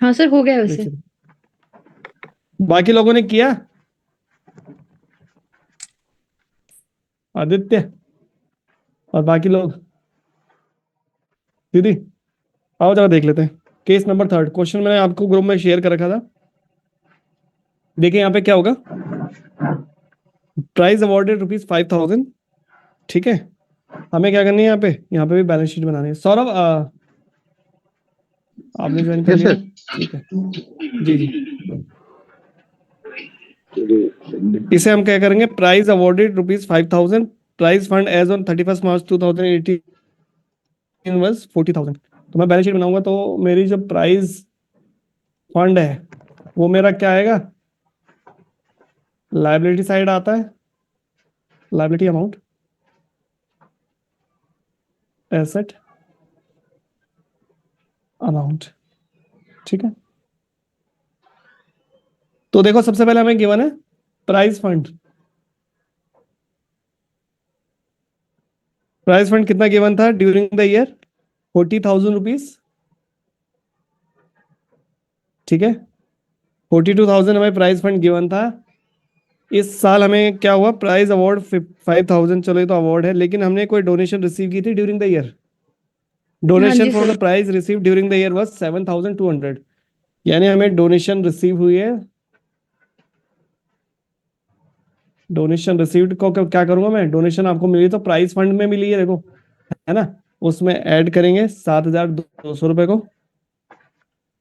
हाँ सर, हो गया वैसे। देखिए बाकी लोगों ने किया। आदित्य और बाकी लोग। दीदी आओ जरा देख लेते हैं। केस नंबर 3 क्वेश्चन मैंने आपको ग्रुप में शेयर कर रखा था। देखिए यहाँ पे क्या होगा। Price awarded ₹5,000। ठीक है, हमें क्या करनी है यहाँ पे भी बैलेंस शीट बनानी है। सौरभ आपने ज्वाइन कर यस लिया सर। ना? ठीक है जी जी। इसे हम क्या करेंगे, prize awarded ₹5,000, prize fund as on 31 March 2018 was 40,000। तो मैं बैलेंस शीट बनाऊंगा तो मेरी जो प्राइस फंड है वो मेरा क्या आएगा, लाइबिलिटी साइड आता है, लाइबिलिटी अमाउंट, एसेट अमाउंट। ठीक है, तो देखो सबसे पहले हमें गिवन है प्राइस फंड। प्राइस फंड कितना गिवन था ड्यूरिंग द ईयर, 40,000 रुपीज। ठीक है, 42,000 हमें प्राइस फंड गिवन था। इस साल हमें क्या हुआ, प्राइज अवार्ड 5,000। चलो ये तो अवार्ड है, लेकिन हमने कोई डोनेशन रिसीव की थी ड्यूरिंग द ईयर। हाँ डोनेशन जी for sir. The prize receive during the year was 7,200। यानी हमें डोनेशन रिसीव हुई है। डोनेशन रिसीव्ड को क्या करूंगा मैं, डोनेशन आपको मिली तो प्राइस फंड में मिली है देखो, है ना। उसमें ऐड करेंगे 7,200 रुपए को।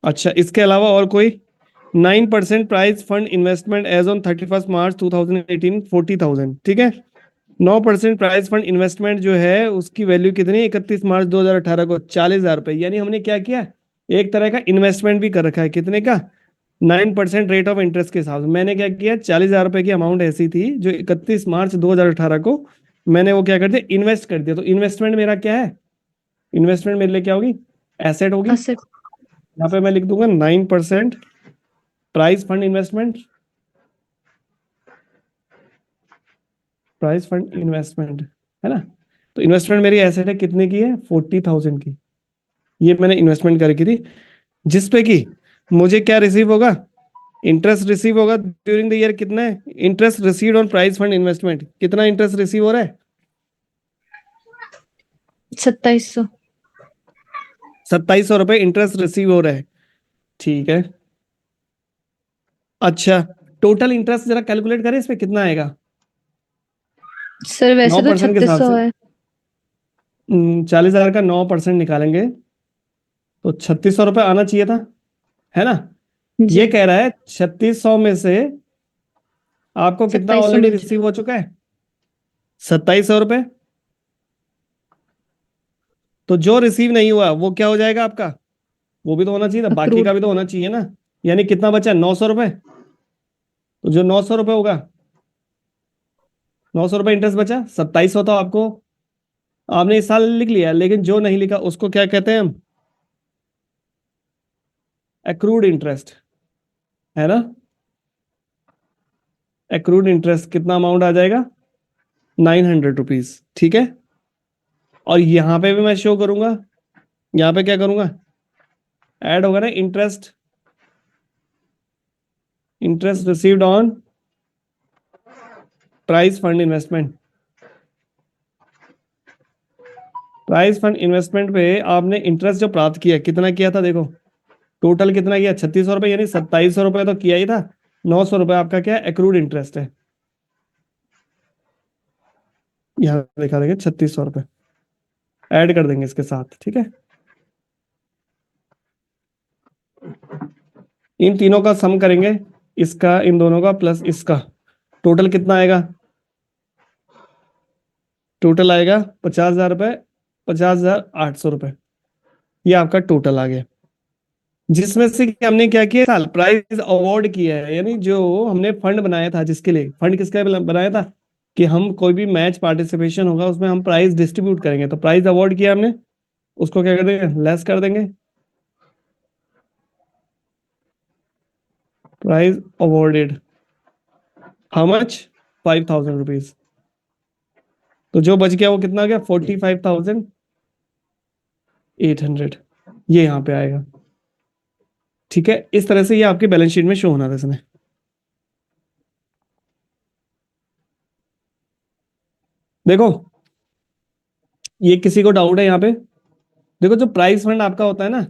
अच्छा, इसके अलावा और कोई 9% prize fund investment as on 31 March 2018 40,000। ठीक है, 9% प्राइस फंड इन्वेस्टमेंट जो है उसकी वैल्यू कितनी, 31 मार्च 2018 को 40,000 रुपए। यानी हमने क्या किया, एक तरह का इन्वेस्टमेंट भी कर रखा है। कितने का, 9% रेट ऑफ इंटरेस्ट के हिसाब से। मैंने क्या किया, 40,000 रुपए की अमाउंट ऐसी थी जो 31 मार्च 2018 को मैंने वो क्या कर दिया, इन्वेस्ट कर दिया। तो इन्वेस्टमेंट मेरा क्या है, इन्वेस्टमेंट मेरे लिए क्या होगी, एसेट होगी। हाँ सर। यहाँ पे मैं लिख दूंगा 9% prize fund investment, price fund investment, है ना। तो इन्वेस्टमेंट मेरी एसेट है, कितने की है, 40,000 की। ये मैंने इन्वेस्टमेंट करके थी, जिसपे कि मुझे क्या रिसीव होगा, इंटरेस्ट रिसीव होगा ड्यूरिंग द ईयर। कितना है interest received on price fund investment, कितना इंटरेस्ट रिसीव हो रहा है, 2700। 2,700 रुपए इंटरेस्ट रिसीव हो रहा है। ठीक है, अच्छा टोटल इंटरेस्ट जरा कैलकुलेट करें, इस पे कितना आएगा। सर वैसे तो 9% के हिसाब 3600 से है। 40,000 का 9% निकालेंगे तो 3,600 रुपये आना चाहिए था, है ना। जी। ये कह रहा है 3,600 में से आपको कितना 2700 ऑलरेडी मिल जाए। रिसीव हो चुका है, 2,700 रुपये। तो जो रिसीव नहीं हुआ वो क्या हो जाएगा आपका, वो भी तो होना चाहिए था, बाकी अक्रूड। का भी तो होना चाहिए ना। यानी कितना बचा, 900 रुपये। तो जो 900 रुपये होगा, 900 रुपये इंटरेस्ट बचा, 2,700 तो आपको, आपने इस साल लिख लिया, लेकिन जो नहीं लिखा उसको क्या कहते हैं हम, एक्रूड इंटरेस्ट, है ना। एक्रूड इंटरेस्ट कितना अमाउंट आ जाएगा, 900 रुपीज। ठीक है, और यहां पे भी मैं शो करूंगा, यहाँ पे क्या करूंगा, ऐड होगा ना interest, interest received on price fund investment. Price fund investment पे आपने इंटरेस्ट जो प्राप्त किया, कितना किया था देखो, टोटल कितना किया, 3,600 रुपये, यानी 2,700 रुपये तो किया ही था। 900 रुपये आपका क्या एक्रूड इंटरेस्ट है, यहाँ दिखा देंगे 3,600 रुपये, ऐड कर देंगे इसके साथ। ठीक है, इन तीनों का सम करेंगे, इसका इन दोनों का प्लस इसका, टोटल कितना आएगा, टोटल आएगा 50,000 रुपये, 50,800 रुपये। ये आपका टोटल आ गया, जिसमें से कि हमने क्या किया, साल प्राइज अवार्ड किया है। यानी जो हमने फंड बनाया था, जिसके लिए फंड किसके लिए बनाया था, कि हम कोई भी मैच पार्टिसिपेशन होगा उसमें हम प्राइज डिस्ट्रीब्यूट करेंगे, तो प्राइज अवार्ड किया हमने, उसको क्या कर देंगे, लेस कर देंगे। Prize awarded how much, 5,000 rupees. तो जो बच गया वो कितना आ गया, 45,800। ये यहाँ पे आएगा। ठीक है, इस तरह से ये आपकी बैलेंस शीट में शो होना था इसमें। देखो, ये किसी को डाउट है यहाँ पे? देखो, जो प्राइस फंड आपका होता है ना,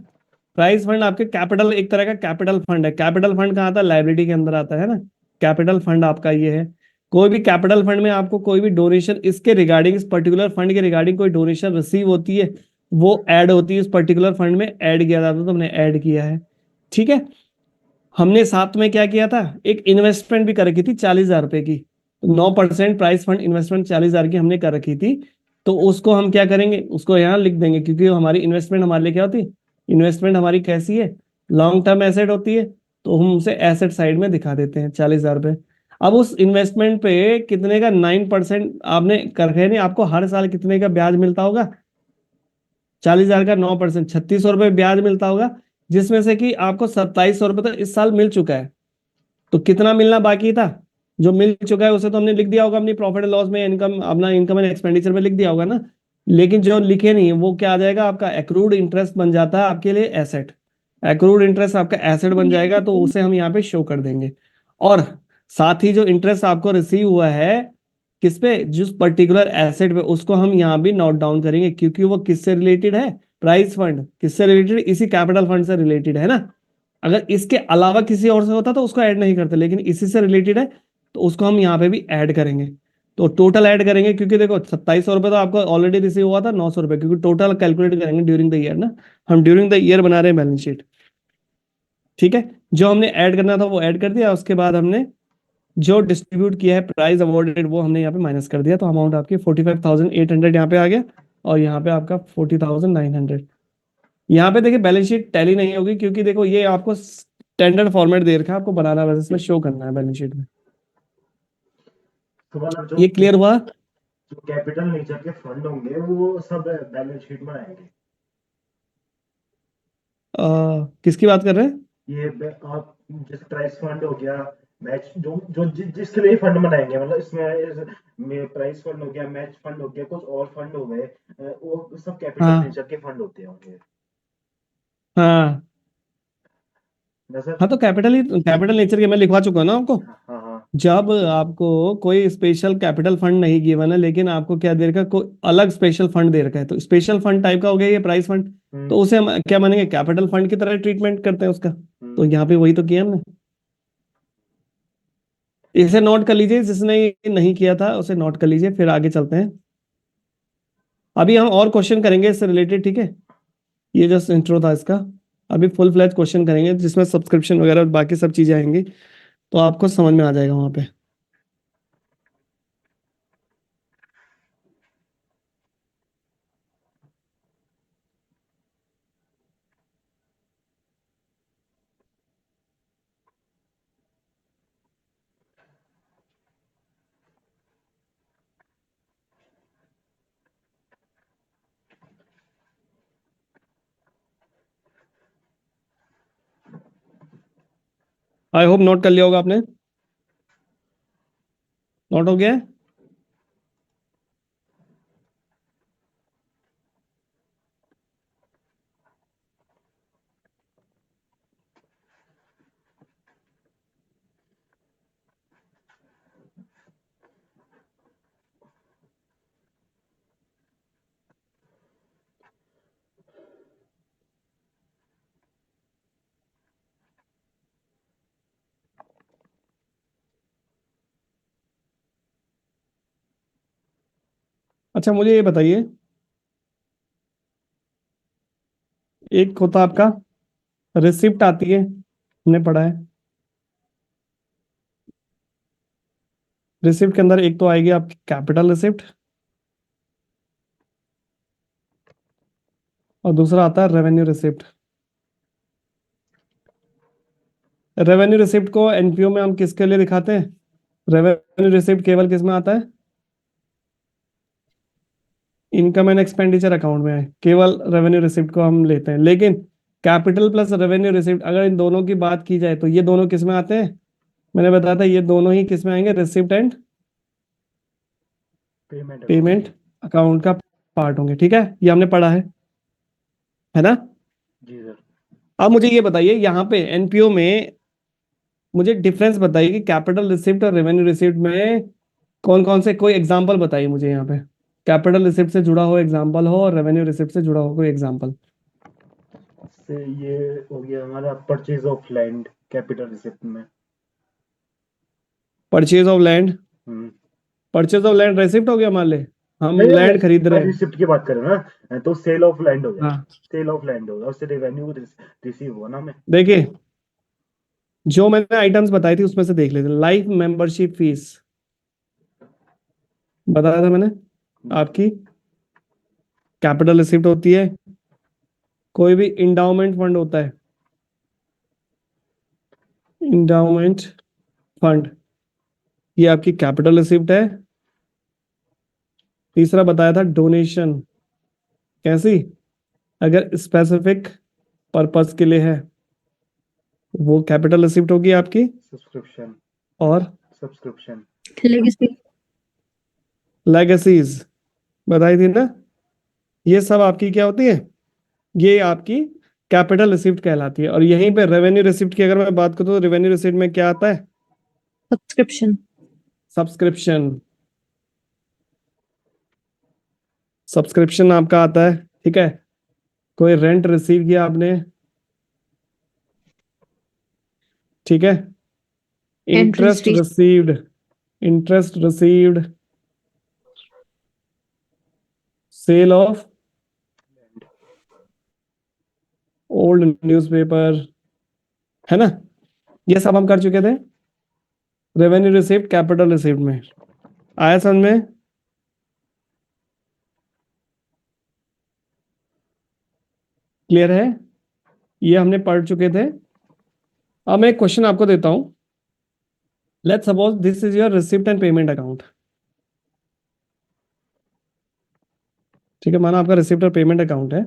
प्राइस फंड आपके कैपिटल, एक तरह का कैपिटल फंड है। कैपिटल फंड कहाँ आता है? लाइबिलिटी के अंदर आता है ना। कैपिटल फंड आपका ये है। कोई भी कैपिटल फंड में आपको कोई भी डोनेशन इसके रिगार्डिंग, इस पर्टिकुलर फंड के रिगार्डिंग कोई डोनेशन रिसीव होती है, वो ऐड होती है, इस पर्टिकुलर फंड में ऐड किया जाता है, तो हमने ऐड किया है। ठीक है, हमने साथ में क्या किया था, एक इन्वेस्टमेंट भी कर रखी थी 40,000 रुपए की। 9% प्राइस फंड इन्वेस्टमेंट 40,000 की हमने कर रखी थी। तो उसको हम क्या करेंगे, उसको यहाँ लिख देंगे, क्योंकि हमारी इन्वेस्टमेंट हमारे लिए क्या होती है, इन्वेस्टमेंट हमारी कैसी है, लॉन्ग टर्म एसेट होती है। तो हम उसे एसेट साइड में दिखा देते हैं 40,000 रुपए। अब उस इन्वेस्टमेंट पे कितने का 9% आपने कर रखे, नहीं आपको हर साल कितने का ब्याज मिलता होगा? 40,000 का 9%, 3600 रुपये ब्याज मिलता होगा, जिसमें से कि आपको 2700 रुपये तो इस साल मिल चुका है। तो कितना मिलना बाकी था? जो मिल चुका है उसे तो हमने लिख दिया होगा अपनी प्रॉफिट एंड लॉस में, इनकम, अपना इनकम एंड एक्सपेंडिचर में लिख दिया होगा ना। लेकिन जो लिखे नहीं है वो क्या आ जाएगा, आपका एक्रूड इंटरेस्ट बन जाता है आपके लिए एसेट। एक्रूड इंटरेस्ट आपका एसेट बन जाएगा, तो उसे हम यहाँ पे शो कर देंगे। और साथ ही जो इंटरेस्ट आपको रिसीव हुआ है किस पे, जिस पर्टिकुलर एसेट पे, उसको हम यहाँ भी नोट डाउन करेंगे, क्योंकि वो किससे रिलेटेड है, प्राइस फंड किससे रिलेटेड, इसी कैपिटल फंड से रिलेटेड है ना। अगर इसके अलावा किसी और से होता तो उसको ऐड नहीं करते, लेकिन इसी से रिलेटेड है तो उसको हम यहाँ पे भी ऐड करेंगे। तो टोटल ऐड करेंगे, क्योंकि देखो 2700 रुपये तो आपको ऑलरेडी रिसीव हुआ था, 900 रुपये, क्योंकि टोटल कैलकुलेट करेंगे ड्यूरिंग द ईयर ना। हम ड्यूरिंग द ईयर बना रहे हैं बैलेंस शीट। ठीक है, जो हमने ऐड करना था वो ऐड कर दिया, उसके बाद हमने जो डिस्ट्रीब्यूट किया है प्राइज अवॉर्डेड वो हमने यहाँ पे माइनस कर दिया, तो अमाउंट आपकी 45,800 यहाँ पे आ गया, और यहाँ पे आपका 40,900। यहाँ पे देखिए बैलेंस शीट टैली नहीं होगी, क्योंकि देखो ये आपको स्टैंडर्ड फॉर्मेट दे रखा है, आपको बनाना है, बस इसमें शो करना है बैलेंस शीट में। तो मतलब ये क्लियर हुआ? जो कैपिटल नेचर के फंड होंगे वो सब बैलेंस शीट में आएंगे। किसकी बात कर रहे हैं? आप जैसे प्राइस फंड हो गया, मैच जो जो जिसके लिए फंड बनाएंगे, मतलब इसमें प्राइस फंड हो गया, मैच फंड हो गया, कुछ और फंड हो गए, वो सब कैपिटल हाँ नेचर के फंड होते होंगे हाँ ना सर? हाँ, तो कैपिटल नेचर के मैं लिखवा चुका हूँ ना आपको। हाँ हाँ हाँ। जब आपको कोई स्पेशल कैपिटल फंड नहीं गिवन है, लेकिन आपको क्या दे रखा है, कोई अलग स्पेशल फंड दे रखा है, तो स्पेशल फंड टाइप का हो गया ये प्राइस फंड, तो उसे हम क्या मानेंगे, कैपिटल फंड की तरह ट्रीटमेंट करते हैं उसका। तो यहाँ पे वही तो किया हमने। इसे नोट कर लीजिए, जिसने ये नहीं किया था उसे नोट कर लीजिए, फिर आगे चलते हैं। अभी हम और क्वेश्चन करेंगे इससे रिलेटेड, ठीक है? ये जस्ट इंट्रो था इसका। अभी फुल फ्लैज क्वेश्चन करेंगे, जिसमें सब्सक्रिप्शन वगैरह और बाकी सब चीजें आएंगी, तो आपको समझ में आ जाएगा वहां पे। आई होप नोट कर लिया होगा आपने। नोट हो गया है? अच्छा, मुझे ये बताइए, एक होता आपका रिसिप्ट आती है, हमने पढ़ा है। रिसिप्ट के अंदर एक तो आएगी आपकी कैपिटल रिसिप्ट, और दूसरा आता है रेवेन्यू रिसिप्ट। रेवेन्यू रिसिप्ट को एनपीओ में हम किसके लिए दिखाते हैं? रेवेन्यू रिसिप्ट केवल किस में आता है? इनकम एंड एक्सपेंडिचर अकाउंट में है, केवल रेवेन्यू रिसिप्ट को हम लेते हैं। लेकिन कैपिटल प्लस रेवेन्यू रिसिप्ट, अगर इन दोनों की बात की जाए तो ये दोनों किस में आते हैं? मैंने बताया था ये दोनों ही किस में आएंगे, रिसिप्ट एंड पेमेंट अकाउंट का पार्ट होंगे। ठीक है, ये हमने पढ़ा है ना? जी सर। अब मुझे ये बताइए यहाँ पे एनपीओ में मुझे डिफरेंस बताइए कि कैपिटल रिसिप्ट और रेवेन्यू रिसिप्ट में कौन कौन से, कोई एग्जांपल बताइए मुझे यहाँ पे, कैपिटल रिसिप्ट से जुड़ा हुआ एग्जांपल हो और रेवेन्यू रिसिप्ट से जुड़ा हुआ कोई एग्जांपल। से ये हो गया हमारा purchase of land capital receipt में। Purchase of land, hmm. Purchase of land receipt हो गया मान ले, हम नहीं लैंड खरीद रहे हैं। रिसिप्ट की बात करें ना, तो सेल ऑफ लैंड हो गया, हाँ सेल ऑफ लैंड हो गया, उससे रेवेन्यू रिसीव हुआ ना हमें। देखिए, जो मैंने आइटम्स बताई थी उसमें से देख लेते, लाइफ मेंबरशिप फीस बताया था मैंने आपकी, कैपिटल रिसिप्ट होती है। कोई भी इंडाउमेंट फंड होता है, इंडाउमेंट फंड, ये आपकी कैपिटल रिसिप्ट है। तीसरा बताया था डोनेशन, कैसी, अगर स्पेसिफिक पर्पस के लिए है वो कैपिटल रिसिप्ट होगी आपकी। सब्सक्रिप्शन, और सब्सक्रिप्शन। लेगेसी। लेगेसीज बताई थी ना, ये सब आपकी क्या होती है, ये आपकी कैपिटल रिसिप्ट कहलाती है। और यहीं पे रेवेन्यू रिसिप्ट की अगर मैं बात करूं तो रेवेन्यू रिसिप्ट में क्या आता है, सब्सक्रिप्शन। सब्सक्रिप्शन, सब्सक्रिप्शन आपका आता है। ठीक है, कोई रेंट रिसीव किया आपने, ठीक है, entry interest stage. Received, interest received, sale of old newspaper, है ना, ये सब हम कर चुके थे रेवेन्यू रिसिप्ट कैपिटल रिसिप्ट में। आया समझ में, क्लियर है, ये हमने पढ़ चुके थे। अब मैं एक क्वेश्चन आपको देता हूं, let's suppose this is your receipt and payment account. ठीक है, माना आपका रिसिप्ट और पेमेंट अकाउंट है,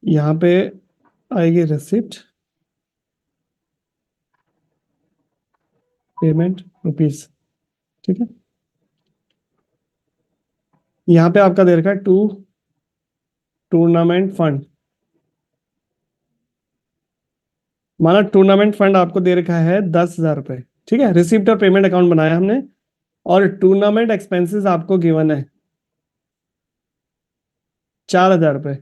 यहाँ पे आएगी रिसिप्ट, पेमेंट रुपीज, ठीक है, यहाँ पे आपका दे रखा है टू टूर्नामेंट फंड। माना टूर्नामेंट फंड आपको दे रखा है 10,000 रुपए, ठीक है, रिसिप्ट और पेमेंट अकाउंट बनाया हमने, और टूर्नामेंट एक्सपेंसेस आपको गिवन है 4,000 रुपए।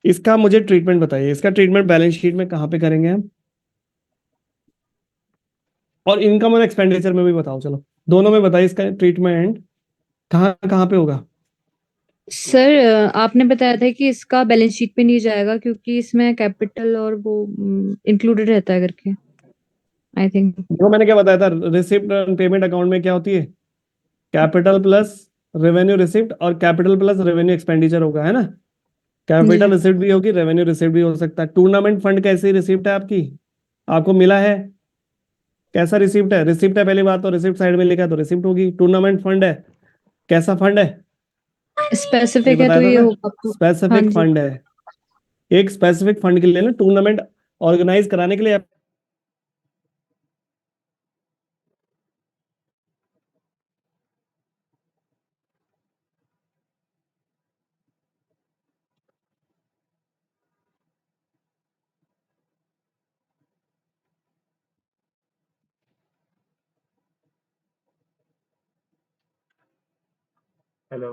इसका मुझे ट्रीटमेंट बताइए, इसका ट्रीटमेंट बैलेंस शीट में कहाँ पे करेंगे हम, और इनकम और एक्सपेंडिचर में भी बताओ, चलो दोनों में बताइए इसका ट्रीटमेंट कहाँ कहाँ पे होगा। सर आपने बताया था कि इसका बैलेंस शीट पे नहीं जाएगा क्योंकि इसमें कैपिटल और वो इंक्लूडेड रहता है करके, आई थिंक। देखो मैंने क्या बताया था, रिसिप्ट और पेमेंट अकाउंट में क्या होती है, कैपिटल प्लस रेवेन्यू रिसिप्ट और कैपिटल प्लस रेवेन्यू एक्सपेंडिचर होगा, है ना, कैपिटल जी। रिसिप्ट भी होगी, रेवेन्यू रिसिप्ट भी हो सकता है। टूर्नामेंट फंड कैसी रिसिप्ट है आपकी, आपको मिला है, कैसा रिसिप्ट है, रिसिप्ट है पहली बात, तो रिसिप्ट साइड में लिखा है तो रिसिप्ट होगी। टूर्नामेंट फंड है, कैसा फंड है, ये स्पेसिफिक है बताया तो था ये ना, होगा आपको। हाँ स्पेसिफिक जी। फंड है, एक स्पेसिफिक फंड के लिए ना, टूर्नामेंट ऑर्गेनाइज कराने के लिए। हेलो।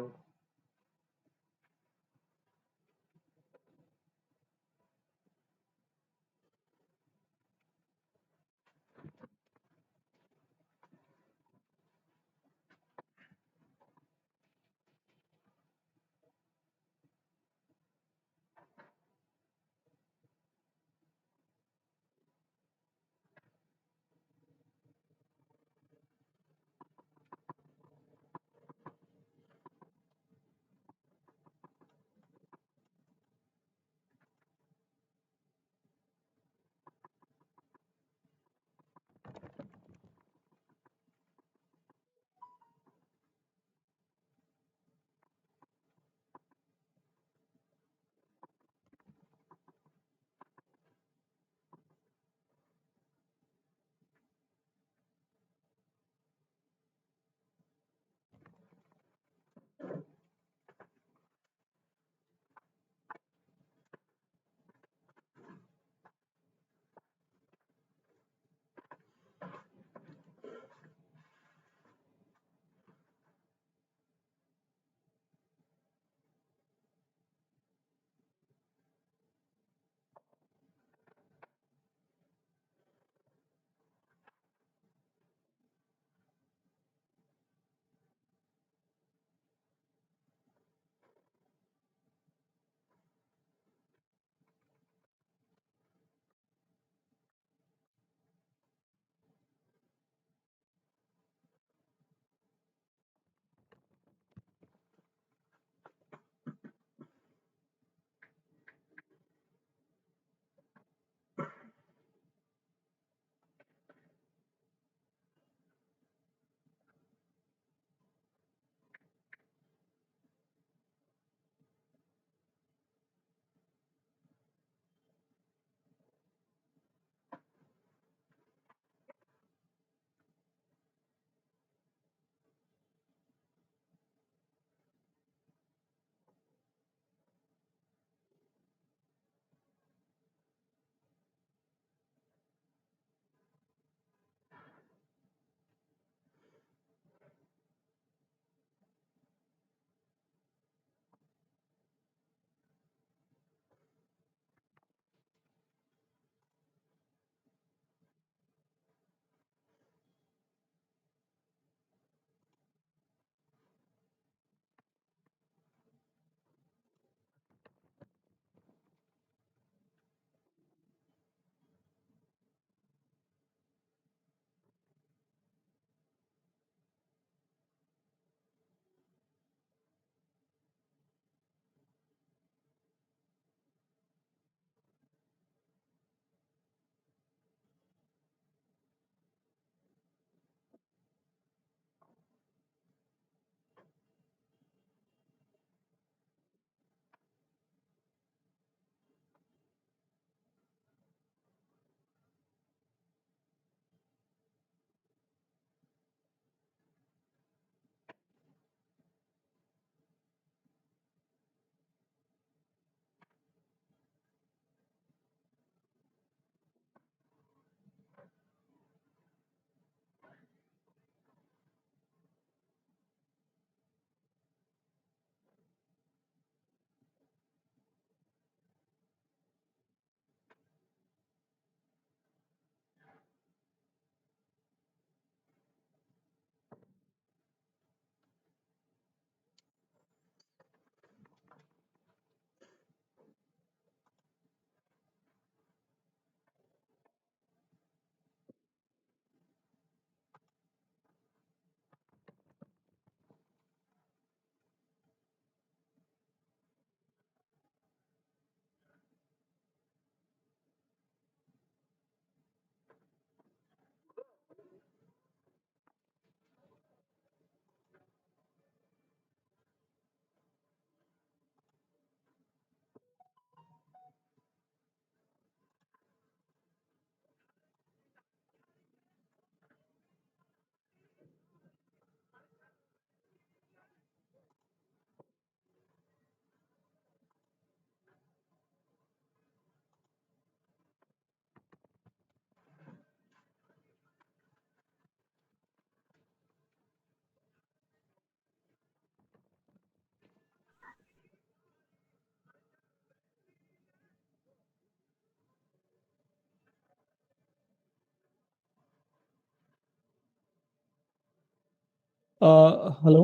हेलो,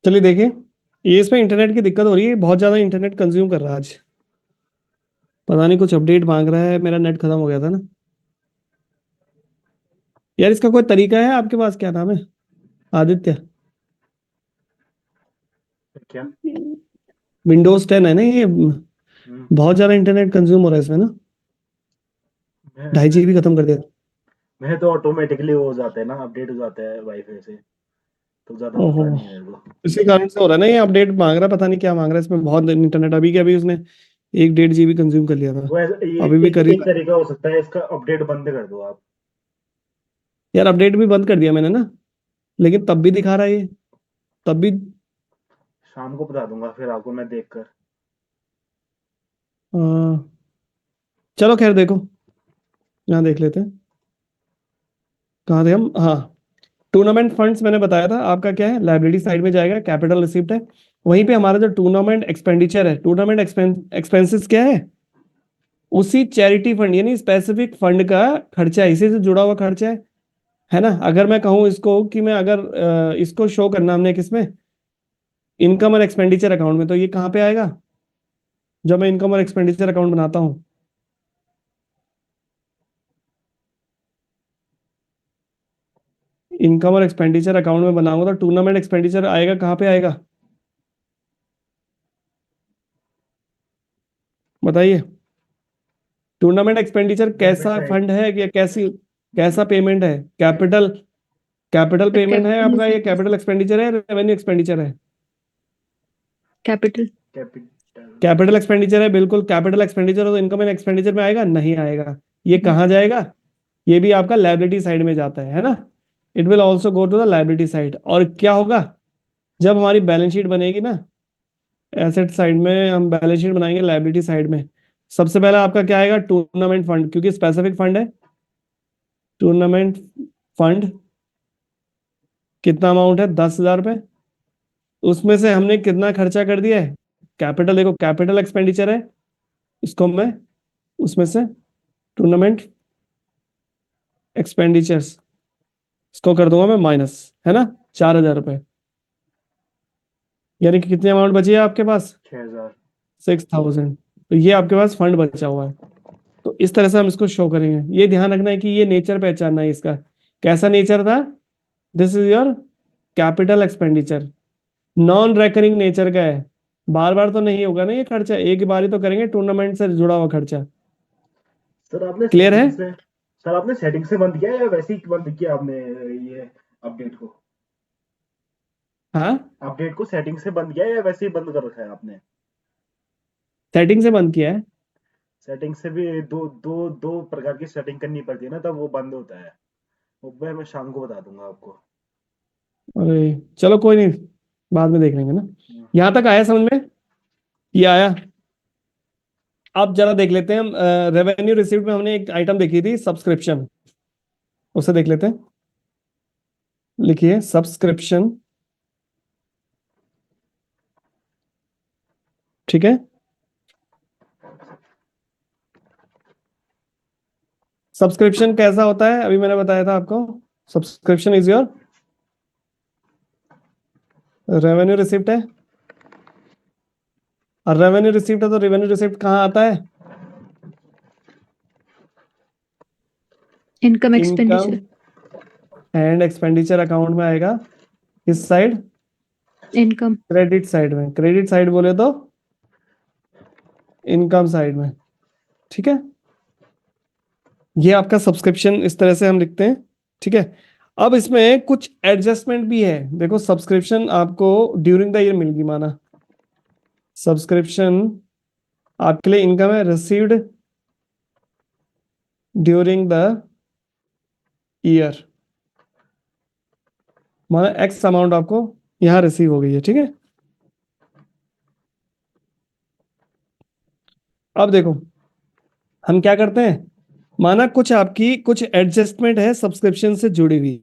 चलिए देखिए, ये इसमें इंटरनेट की दिक्कत हो रही है, बहुत ज़्यादा इंटरनेट कंज्यूम कर रहा है आज। पता नहीं कुछ अपडेट मांग रहा है, मेरा नेट खत्म हो गया था ना यार। इसका कोई तरीका है आपके पास? क्या नाम है? आदित्य। क्या? विंडोज 10 है ना ये? हम्म, बहुत ज़्यादा इंटरनेट कंज्यूम हो रहा है इसमें ना। मैं 2.5 GB खत्म कर दिया। मैं तो ऑटोमेटिकली हो जाता है ना, अपडेट हो जाता है वाईफाई से, तो ज्यादा ओहो, पता नहीं है मेरे को। इसी कारण से हो रहा है ना ये, अपडेट मांग रहा है, पता नहीं क्या मांग रहा है इसमें। बहुत इंटरनेट अभी के अभी उसने 1-1.5 GB कंज्यूम कर लिया था। वो ये अभी भी एक कर ही एक रहा है। तरीका हो सकता है, इसका अपडेट बंद कर दो आप। यार अपडेट भी बंद कर दिया मैंने ना, लेकिन तब भी दिखा रहा है ये, तब भी। शाम को बता दूंगा फिर आपको मैं देख कर। अ, चलो खैर देखो, यहाँ देख लेते हैं। कहाँ थे हम? हाँ, टूर्नामेंट फंड्स मैंने बताया था आपका क्या है, लाइबिलिटी साइड में जाएगा, कैपिटल रिसिप्ट है। वहीं पे हमारा जो टूर्नामेंट एक्सपेंडिचर है, टूर्नामेंट एक्सपेंसेस क्या है? उसी चैरिटी फंड यानी स्पेसिफिक फंड का खर्चा है, इसी से जुड़ा हुआ खर्चा है ना। अगर मैं कहूँ इसको कि मैं अगर इसको शो करना हमने किसमें, इनकम और एक्सपेंडिचर अकाउंट में, तो ये कहाँ पे आएगा जब मैं इनकम और एक्सपेंडिचर अकाउंट बनाता हूँ? इनकम और एक्सपेंडिचर अकाउंट में बनाऊंगा तो टूर्नामेंट एक्सपेंडिचर आएगा कहाँ पे आएगा, बताइए। टूर्नामेंट एक्सपेंडिचर डेबिट कैसा साइड। फंड है, या कैसी, कैसा पेमेंट है? कैपिटल, कैपिटल सर पेमेंट है आपका, ये कैपिटल एक्सपेंडिचर है, रेवेन्यू एक्सपेंडिचर है? कैपिटल। कैपिटल। कैपिटल एक्सपेंडिचर है, बिल्कुल कैपिटल एक्सपेंडिचर हो तो इनकम एंड एक्सपेंडिचर में आएगा? नहीं आएगा। ये कहाँ जाएगा? ये भी आपका लायबिलिटी साइड में जाता है ना। It will also go to the liability side. और क्या होगा जब हमारी बैलेंस शीट बनेगी ना, एसेट साइड में हम बैलेंस शीट बनाएंगे, लायबिलिटी साइड में सबसे पहले आपका क्या आएगा? टूर्नामेंट फंड, क्योंकि स्पेसिफिक फंड है। टूर्नामेंट फंड कितना अमाउंट है? 10,000 रुपये। उसमें से हमने कितना खर्चा कर दिया है? कैपिटल, देखो कैपिटल एक्सपेंडिचर है, इसको मैं उसमें से टूर्नामेंट एक्सपेंडिचर्स इसको कर दूंगा मैं माइनस, है ना, 4,000 रुपये। यानी कि कितनी अमाउंट बची है आपके पास? 6,000। 6,000। तो ये आपके पास फंड बचा हुआ है। तो इस तरह से हम इसको शो करेंगे। ये ध्यान रखना है कि ये नेचर पहचानना है इसका, कैसा नेचर था। This is your capital expenditure, non recurring nature का है। बार बार तो नहीं होगा ना ये खर्चा, एक बार ही तो करेंगे टूर्नामेंट से जुड़ा हुआ खर्चा। सर आपने क्लियर है? सेटिंग से सर आपने सेटिंग से बंद किया या वैसे ही बंद किया आपने ये अपडेट को? हाँ, अपडेट को सेटिंग से बंद किया या वैसे ही बंद कर रखा है आपने? सेटिंग से बंद किया है। सेटिंग से भी दो दो दो प्रकार की सेटिंग करनी पड़ती है ना, तब वो बंद होता है। वो मैं शाम को बता दूंगा आपको। अरे चलो कोई नहीं, बाद में देख लेंगे ना। हम्म, यहाँ तक आया समझ में? ये आया? अब जरा देख लेते हैं हम, रेवेन्यू रिसीव्ड में हमने एक आइटम देखी थी, सब्सक्रिप्शन, उसे देख लेते हैं। लिखिए सब्सक्रिप्शन, ठीक है। सब्सक्रिप्शन कैसा होता है अभी मैंने बताया था आपको। Subscription is your revenue receipt है। और रेवेन्यू रिसिप्ट है तो रेवेन्यू रिसिप्ट कहाँ आता है? Income income expenditure. And expenditure account में आएगा। किस साइड? इनकम। क्रेडिट साइड में। क्रेडिट साइड बोले तो इनकम साइड में, ठीक है। ये आपका सब्सक्रिप्शन इस तरह से हम लिखते हैं, ठीक है। अब इसमें कुछ एडजस्टमेंट भी है। देखो सब्सक्रिप्शन आपको ड्यूरिंग द ईयर मिलेगी, माना सब्सक्रिप्शन आपके लिए इनकम है रिसीव्ड ड्यूरिंग द ईयर, माना एक्स अमाउंट आपको यहाँ रिसीव हो गई है, ठीक है। अब देखो हम क्या करते हैं, माना कुछ आपकी कुछ एडजस्टमेंट है सब्सक्रिप्शन से जुड़ी हुई।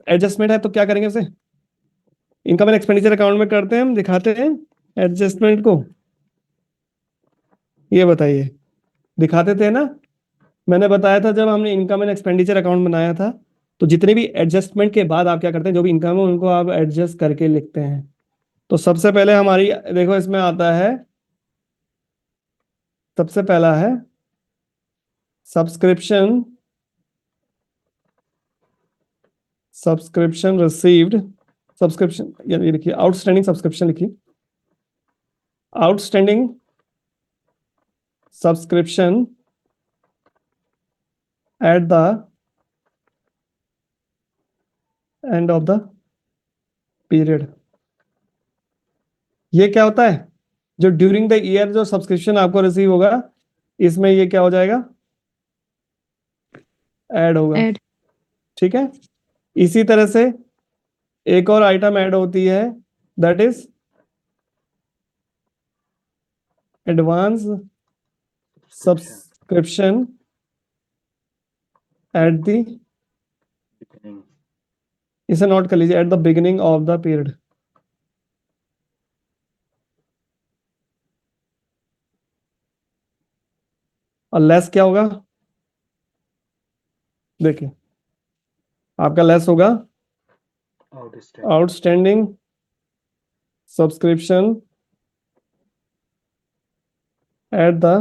एडजस्टमेंट है तो क्या करेंगे उसे इनकम एंड एक्सपेंडिचर अकाउंट में करते हैं, हम दिखाते हैं एडजस्टमेंट को। ये बताइए, दिखाते थे ना। मैंने बताया था जब हमने इनकम एंड एक्सपेंडिचर अकाउंट बनाया था, तो जितने भी एडजस्टमेंट के बाद आप क्या करते हैं, जो भी इनकम है उनको आप एडजस्ट करके लिखते हैं। तो सबसे पहले हमारी देखो इसमें आता है, सबसे पहला है सब्सक्रिप्शन, सब्सक्रिप्शन रिसीव्ड, सब्सक्रिप्शन ये लिखिए, आउटस्टैंडिंग सब्सक्रिप्शन लिखिए, outstanding subscription at the end of the period. ये क्या होता है, जो ड्यूरिंग द ईयर जो सब्सक्रिप्शन आपको रिसीव होगा, इसमें ये क्या हो जाएगा, ऐड होगा। ऐड। ठीक है, इसी तरह से एक और आइटम ऐड होती है, that is advance subscription at the, Beginning. इसे नोट कर लीजिए, at the beginning of the period. और लेस क्या होगा, देखिए आपका लेस होगा Outstanding. Outstanding subscription at the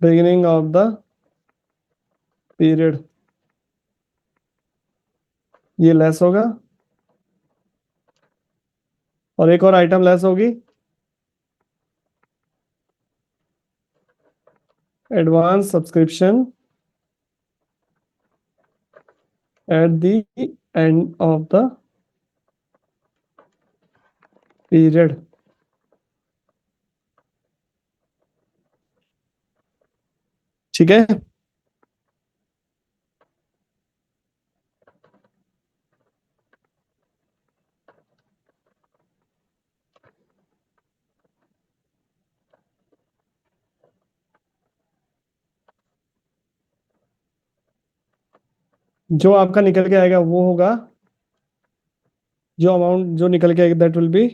beginning of the period, ये लेस होगा। और एक और आइटम लेस होगी, advance subscription at the end of the period. ठीक है, जो आपका निकल के आएगा वो होगा, जो अमाउंट जो निकल के आएगा that will be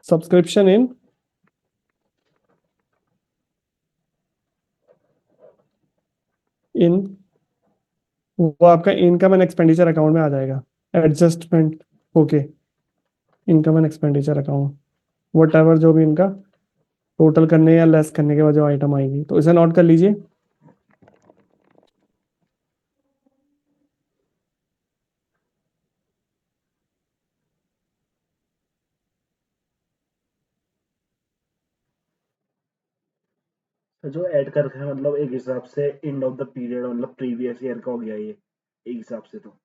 subscription in वो आपका इनकम एंड एक्सपेंडिचर अकाउंट में आ जाएगा, adjustment okay, income and expenditure account, what ever जो भी इनका टोटल करने या लेस करने के बाद जो आइटम आएगी, तो इसे नोट कर लीजिए। तो जो ऐड कर रखे हैं मतलब एक हिसाब से एंड ऑफ द पीरियड मतलब प्रीवियस ईयर का हो गया ये एक हिसाब से तो।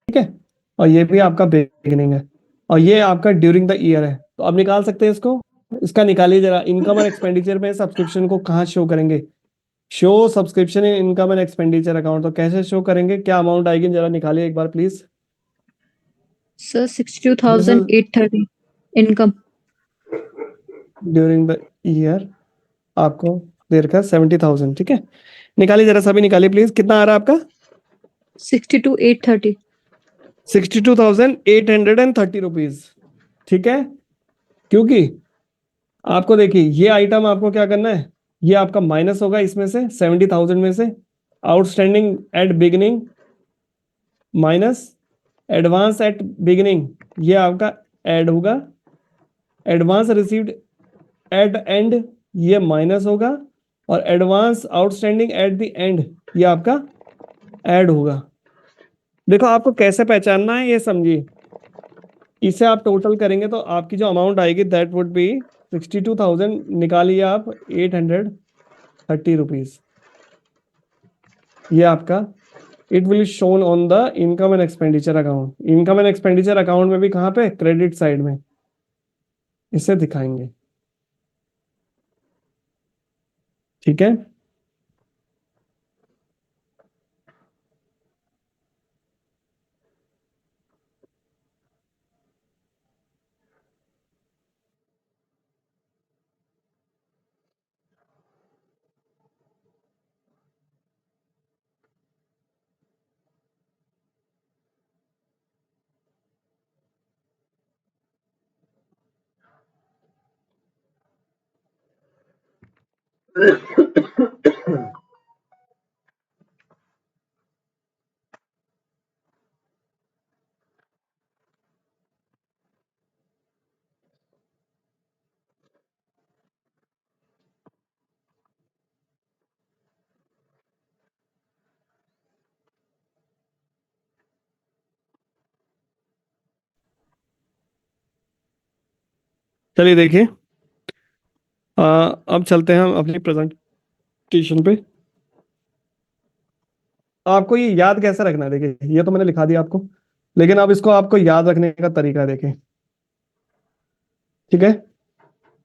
ठीक है, और ये भी आपका बिगिनिंग है, और ये आपका ड्यूरिंग द ईयर है। तो अब निकाल सकते हैं इसको, इसका निकालिए जरा। इनकम और एक्सपेंडिचर में सब्सक्रिप्शन को कहाँ शो करेंगे? Show subscription in income and expenditure account. तो कैसे शो करेंगे, क्या अमाउंट आएगी जरा निकालिए एक बार please. Sir this is 62,830 income. During the year आपको दे रखा है 70,000। ठीक है, निकालिए जरा सभी, निकालिए प्लीज। कितना आ रहा है आपका? 62,830। 62,830 रुपीज। ठीक है, क्योंकि आपको देखिए ये आइटम आपको क्या करना है, ये आपका माइनस होगा इसमें से 70,000 में से, outstanding at beginning minus advance at beginning, ये आपका ऐड होगा, एडवांस रिसीव्ड एट एंड ये माइनस होगा, और advance outstanding at the end ये आपका ऐड होगा। देखो आपको कैसे पहचानना है ये समझिए, इसे आप टोटल करेंगे तो आपकी जो अमाउंट आएगी दैट वुड बी 62,000, निकालिए आप 830 रुपीज। ये आपका it will shown on the income and expenditure account. Income and expenditure account में भी कहाँ पे, क्रेडिट साइड में इसे दिखाएंगे। ठीक है, चलिए देखिए, अब चलते हैं हम अपनी प्रेजेंटेशन पे। आपको ये याद कैसे रखना है, देखिए ये तो मैंने लिखा दिया आपको, लेकिन अब इसको आपको याद रखने का तरीका देखिए। ठीक है,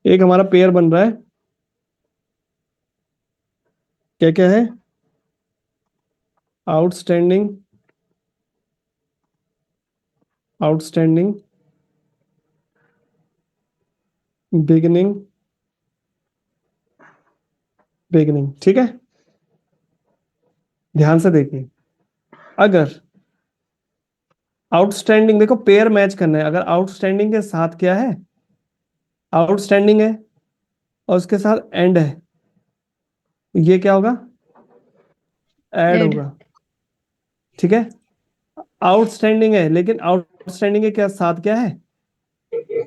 एक हमारा पेयर बन रहा है, क्या क्या है, आउटस्टैंडिंग, आउटस्टैंडिंग बिगिनिंग, बिगिनिंग। ठीक है, ध्यान से देखिए, अगर आउटस्टैंडिंग, देखो पेयर मैच करना है, अगर आउटस्टैंडिंग के साथ क्या है, आउटस्टैंडिंग है और उसके साथ एंड है, तो ये क्या होगा, ऐड ऐड। होगा। ठीक है, आउटस्टैंडिंग है लेकिन आउटस्टैंडिंग के क्या साथ क्या है,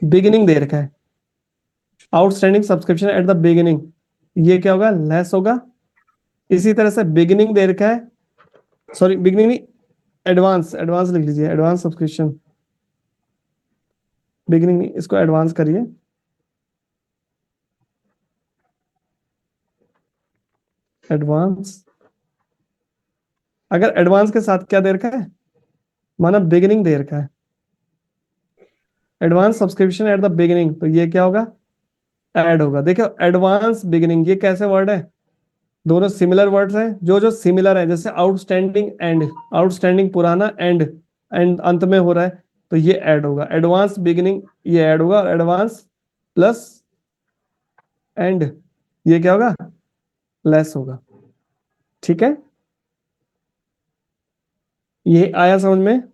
बिगिनिंग दे रखा है, outstanding subscription at the beginning, ये क्या होगा, लेस होगा। इसी तरह से बिगिनिंग दे रखा है, सॉरी बिगिनिंग नहीं, एडवांस, एडवांस लिख लीजिए, एडवांस सब्सक्रिप्शन, बिगिनिंग नहीं, इसको एडवांस करिए, एडवांस। अगर एडवांस के साथ क्या दे रखा है, माना बिगिनिंग दे रखा है, advance subscription at the beginning, तो ये क्या होगा, ऐड होगा। देखो एडवांस बिगिनिंग ये कैसे वर्ड है, दोनों सिमिलर वर्ड्स हैं, जो जो सिमिलर है, जैसे आउटस्टैंडिंग एंड, आउटस्टैंडिंग पुराना एंड, एंड अंत में हो रहा है, तो ये ऐड होगा। एडवांस बिगिनिंग ये ऐड होगा, और एडवांस प्लस एंड ये क्या होगा, लेस होगा। ठीक है, ये आया समझ में?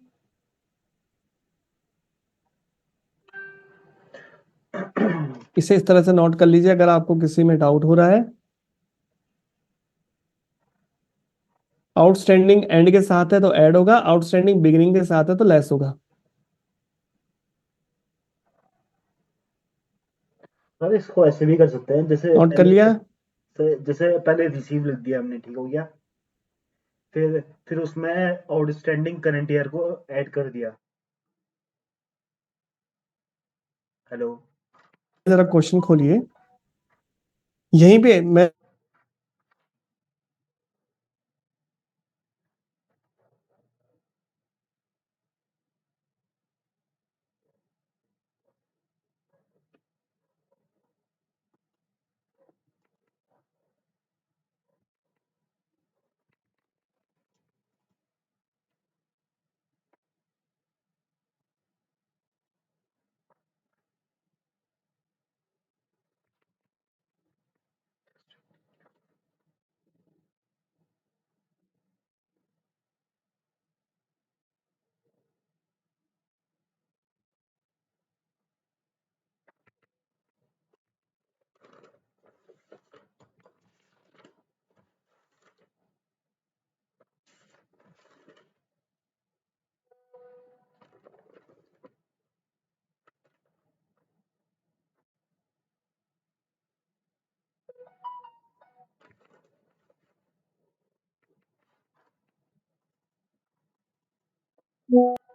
इसे इस तरह से नोट कर लीजिए अगर आपको किसी में डाउट हो रहा है। आउटस्टैंडिंग एंड के साथ है तो ऐड होगा, आउटस्टैंडिंग बिगिनिंग के साथ है तो लेस होगा। सर इसको ऐसे भी कर सकते हैं, जैसे नोट कर लिया? जैसे पहले रिसीव लिख दिया हमने, ठीक हो गया, फिर उसमें आउटस्टैंडिंग करंट ईयर को ऐड कर दिया। हेलो। जरा क्वेश्चन खोलिए, यहीं पे मैं है।